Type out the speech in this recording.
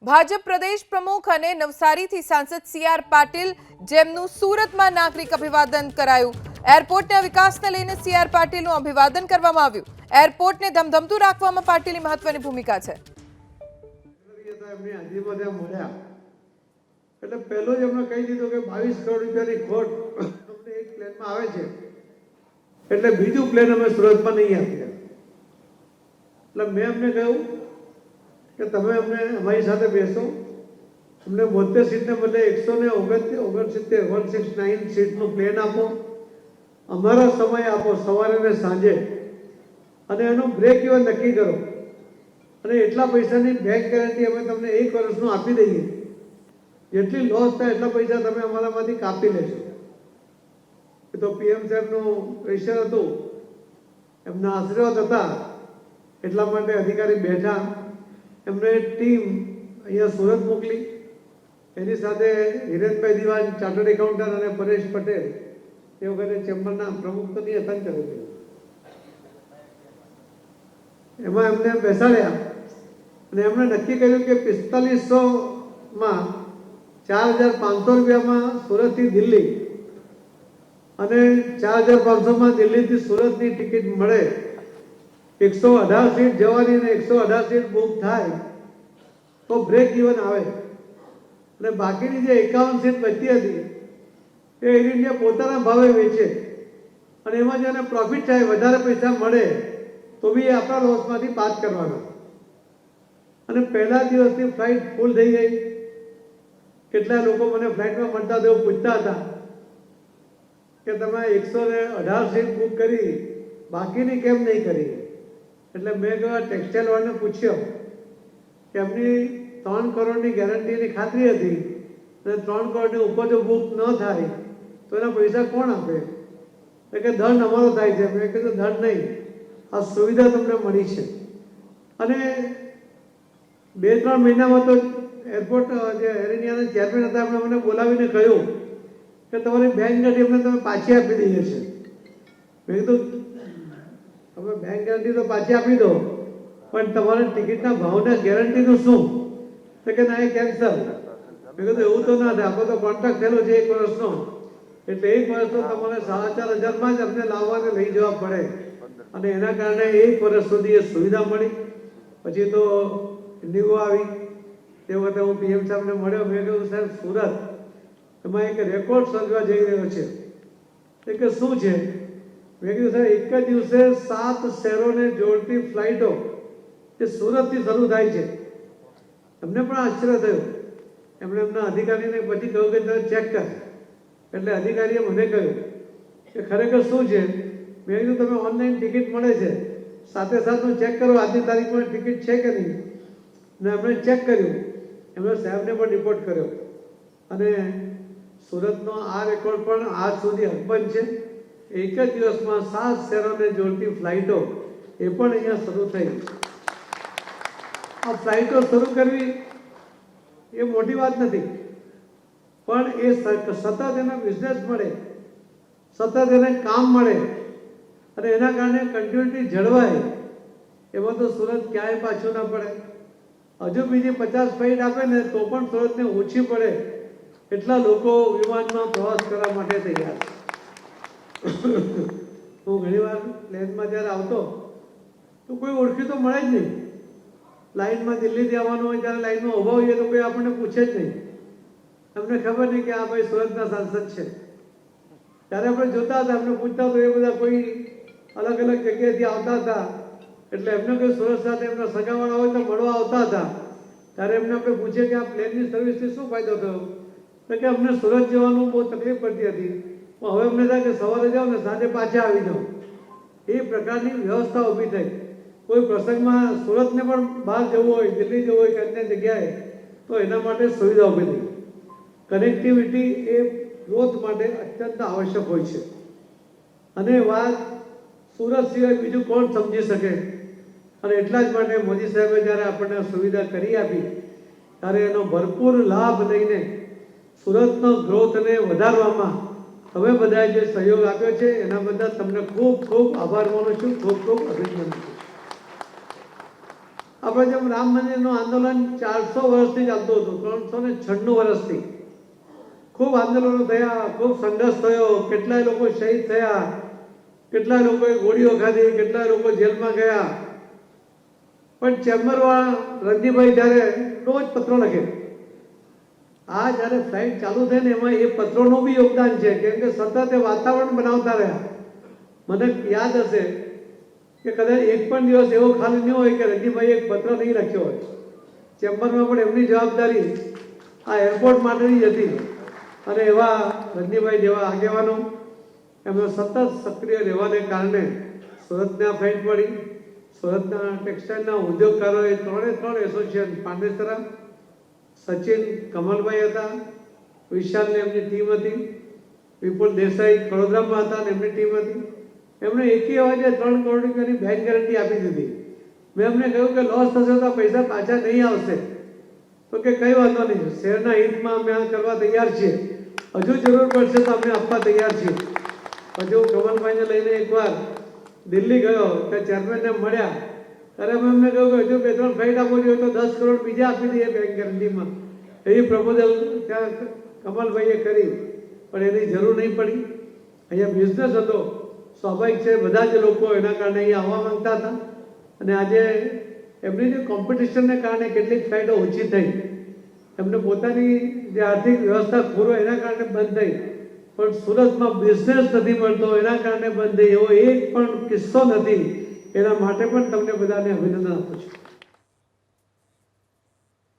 ભાજપ પ્રદેશ પ્રમુખ અને નવસારીથી સાંસદ સી.આર. પાટીલ જેમનું સુરતમાં નાગરિક અભિવાદન કરાયું। એરપોર્ટના વિકાસને લઈને સી.આર. પાટીલનું અભિવાદન કરવામાં આવ્યું। એરપોર્ટને ધમધમતું રાખવામાં પાટીલની મહત્વની ભૂમિકા છે। એટલે પહેલો જ એમણે કહી દીધું કે 22 કરોડ રૂપિયાની ખોટ અમને એક પ્લેનમાં આવે છે, એટલે બીજું પ્લેન અમે સુરતમાં નહીં આપીએ। એટલે મેં અમને કહ્યું કે તમે અમને અમારી સાથે બેસો, અમને 72 સીટને બદલે 169 સીટનું પ્લેન આપો, અમારા સમય આપો સવારે ને સાંજે, અને એનું બ્રેક ઇવન નક્કી કરો, અને એટલા પૈસાની બેંક ગેરંટી અમે તમને 1 વર્ષનું આપી દઈએ। જેટલી લોસ થાય એટલા પૈસા તમે અમારામાંથી કાપી લેશો। એ તો પીએમ સાહેબનું પ્રેશર હતું, એમના આશીર્વાદ હતા, એટલા માટે અધિકારી બેઠા, એમને ટીમ અહીંયા સુરત મોકલી, એની સાથે હિરેનભાઈ દિવાન ચાર્ટર્ડ એકાઉન્ટન્ટ અને પરેશ પટેલ એ વખતે ચેમ્બરના પ્રમુખ તો નહીં હતા ને, એમાં એમને બેસાડ્યા અને એમણે નક્કી કર્યું કે 4500માં 4500 રૂપિયામાં સુરતથી દિલ્હી અને 4500માં દિલ્હીથી સુરતની ટિકિટ મળે, 118 સીટ જવાની ને 118 સીટ બુક થાય તો બ્રેક ઇવન આવે, અને બાકીની જે 51 સીટ બચતી હતી એ એર ઇન્ડિયા પોતાના ભાવે વેચે, અને એમાં જેને પ્રોફિટ થાય વધારે પૈસા મળે તો બી આપણા લોસમાંથી પાસ કરવાના। અને પહેલા દિવસની ફ્લાઇટ ફૂલ થઈ ગઈ। કેટલા લોકો મને ફ્લાઇટમાં મળતા તેઓ પૂછતા હતા કે તમે 118 સીટ બુક કરી, બાકીની કેમ નહીં કરી? એટલે મેં કહ્યું ટેક્સટાઇલ વાળાને પૂછ્યો કે એમની 3 કરોડની ગેરંટીની ખાતરી હતી, અને 3 કરોડની ઉપર જો બુક ન થાય તો એના પૈસા કોણ આપે? એટલે કે દંડ અમારો થાય છે। મેં કીધું દંડ નહીં, આ સુવિધા તમને મળી છે। અને 2-3 મહિનામાં તો એરપોર્ટ જે એર ઇન્ડિયાના ચેરમેન હતા એમણે મને બોલાવીને કહ્યું કે તમારી બેંક ગેરંટી અમને તમે પાછી આપી દઈએ છે। મેં કીધું તમે બેંક ગેરંટી તો પાછી આપી દો, પણ તમારા ટિકિટના ભાવના ગેરંટીનું શું? તો કે ના, એ કેન્સલ। મેં કીધું એવું તો ના થાય, આપણો તો કોન્ટ્રાક્ટ થયેલો છે 1 વર્ષનો, એટલે 1 વર્ષ તો તમારે 4500માં જ અમને લાવવાને લઈ જવા પડે, અને એના કારણે 1 વર્ષ સુધી એ સુવિધા મળી। પછી તો ન્યૂ આવી, તે વખતે હું પીએમ સાહેબને મળ્યો, મેં કહ્યું સાહેબ સુરત એમાં એક રેકોર્ડ સર્જવા જઈ રહ્યો છે। એ કે શું છે? મેં કીધું સાહેબ એક જ દિવસે 7 શહેરોને જોડતી ફ્લાઇટો એ સુરતથી શરૂ થાય છે। એમને પણ આશ્ચર્ય થયું, એમણે એમના અધિકારીને પછી કહ્યું કે તમે ચેક કર, એટલે અધિકારીએ મને કહ્યું કે ખરેખર શું છે? મેં કીધું તમે ઓનલાઈન ટિકિટ મળે છે, સાથે સાથે હું ચેક કરો આજની તારીખમાં ટિકિટ છે કે નહીં, ને એમણે ચેક કર્યું, એમણે સાહેબને પણ રિપોર્ટ કર્યો, અને સુરતનો આ રેકોર્ડ પણ આજ સુધી અકબંધ છે। એક જ દિવસમાં 7 શહેરોને જોડતી ફ્લાઇટો એ પણ અહીંયા શરૂ થઈ। આ ફ્લાઇટો શરૂ કરવી એ મોટી વાત નથી, પણ એ સતત એને બિઝનેસ મળે, સતત એને કામ મળે, અને એના કારણે કન્ટિન્યુટી જળવાય, એમાં તો સુરત ક્યાંય પાછું ના પડે। હજુ બીજી 50 ફ્લાઇટ આપે ને તો પણ સુરતને ઓછી પડે એટલા લોકો વિમાનમાં પ્રવાસ કરવા માટે તૈયાર છે। હું ઘણીવાર પ્લેનમાં જ્યારે આવતો તો કોઈ ઓળખી તો મળે જ નહીં। લાઈનમાં દિલ્હીથી આવવાનું હોય ત્યારે લાઈનમાં ઊભા હોઈએ તો કોઈ આપણને પૂછે જ નહીં, એમને ખબર નહીં કે આ ભાઈ સુરતના સાંસદ છે। ત્યારે આપણે જોતા હતા, એમને પૂછતા તો એ બધા કોઈ અલગ અલગ જગ્યાએથી આવતા હતા, એટલે એમને કોઈ સુરત સાથે એમના સગાવાળા હોય તો મળવા આવતા હતા। ત્યારે એમને આપણે પૂછીએ કે આ પ્લેનની સર્વિસથી શું ફાયદો થયો? તો કે અમને સુરત જવાનું બહુ તકલીફ પડતી હતી, પણ હવે અમને થાય કે સવારે જાઓ ને સાંજે પાછા આવી જાઓ। એ પ્રકારની વ્યવસ્થા ઊભી થઈ। કોઈ પ્રસંગમાં સુરતને પણ બહાર જવું હોય, દિલ્હી જવું હોય કે અન્ય જગ્યાએ, તો એના માટે સુવિધા ઊભી થઈ। કનેક્ટિવિટી એ ગ્રોથ માટે અત્યંત આવશ્યક હોય છે, અને વાત સુરત સિવાય બીજું કોણ સમજી શકે? અને એટલા જ માટે મોદી સાહેબે જ્યારે આપણને સુવિધા કરી આપી ત્યારે એનો ભરપૂર લાભ લઈને સુરતનો ગ્રોથને વધારવામાં તમે બધાએ જે સહયોગ આપ્યો છે એના બદલ તમને ખૂબ ખૂબ આભાર માનું છું, ખૂબ ખૂબ અભિનંદન છું। આપણે જેમ રામ મંદિરનું આંદોલન 400 વર્ષથી ચાલતું હતું, 396 વર્ષથી ખૂબ આંદોલનો થયા, ખૂબ સંઘર્ષ થયો, કેટલાય લોકો શહીદ થયા, કેટલાય લોકોએ ગોળીઓ ખાધી, કેટલાય લોકો જેલમાં ગયા. પણ ચેમ્બરવાળા રણજીભાઈ જ્યારે રોજ પત્રો લખે, આ જ્યારે ફ્લાઇટ ચાલુ થઈ ને એમાં એ પત્રોનું બી યોગદાન છે, કેમ કે સતત એ વાતાવરણ બનાવતા રહ્યા. મને યાદ હશે કે કદાચ એક પણ દિવસ એવો ખાલી નહીં હોય કે રણજીભાઈ એક પત્ર નહીં લખ્યો હોય. ચેમ્બરમાં પણ એમની જવાબદારી આ એરપોર્ટ માટેની જ હતી અને એવા રણજીભાઈ જેવા આગેવાનો એમનો સતત સક્રિય રહેવાને કારણે સુરતના ફાઇટ પડી. સુરતના ટેક્સટાઇલના ઉદ્યોગકારોએ 3 એસોસિએશન, પાંડેસરા, સચિન, કમલભાઈ હતા, વિશાલને એમની ટીમ હતી, વિપુલ દેસાઈ વડોદરામાં હતા અને એમની ટીમ હતી. એમણે એકી અવાજે 3 કરોડ રૂપિયાની બેંક ગેરંટી આપી દીધી. મેં એમને કહ્યું કે લોસ થશે તો પૈસા પાછા નહીં આવશે, તો કે કંઈ વાંધો નહીં, શહેરના હિતમાં અમે આ કરવા તૈયાર છીએ, હજુ જરૂર પડશે તો અમે આપવા તૈયાર છીએ. પછી હું કમલભાઈને લઈને એકવાર દિલ્હી ગયો, ત્યાં ચેરમેનને મળ્યા, ત્યારે મેં એમને કહ્યું કે હજુ 2-3 ફ્લાઇટ આપવો જોઈએ તો 10 કરોડ બીજા આપી દઈએ બેંક ગેરંટીમાં. એવી પ્રપોઝલ ત્યાં કમલભાઈએ કરી, પણ એની જરૂર નહીં પડી. અહીંયા બિઝનેસ હતો, સ્વાભાવિક છે, બધા જ લોકો એના કારણે અહીંયા આવવા માંગતા હતા. અને આજે એમની જે કોમ્પિટિશનને કારણે કેટલીક ફ્લાઇટો ઓછી થઈ, એમને પોતાની જે આર્થિક વ્યવસ્થા પૂરો એના કારણે બંધ થઈ. પણ સુરતમાં બિઝનેસ નથી મળતો એના કારણે બંધ થઈ, એવો એક પણ કિસ્સો નથી. એના માટે પણ તમને બધાને અભિનંદન આપું છું.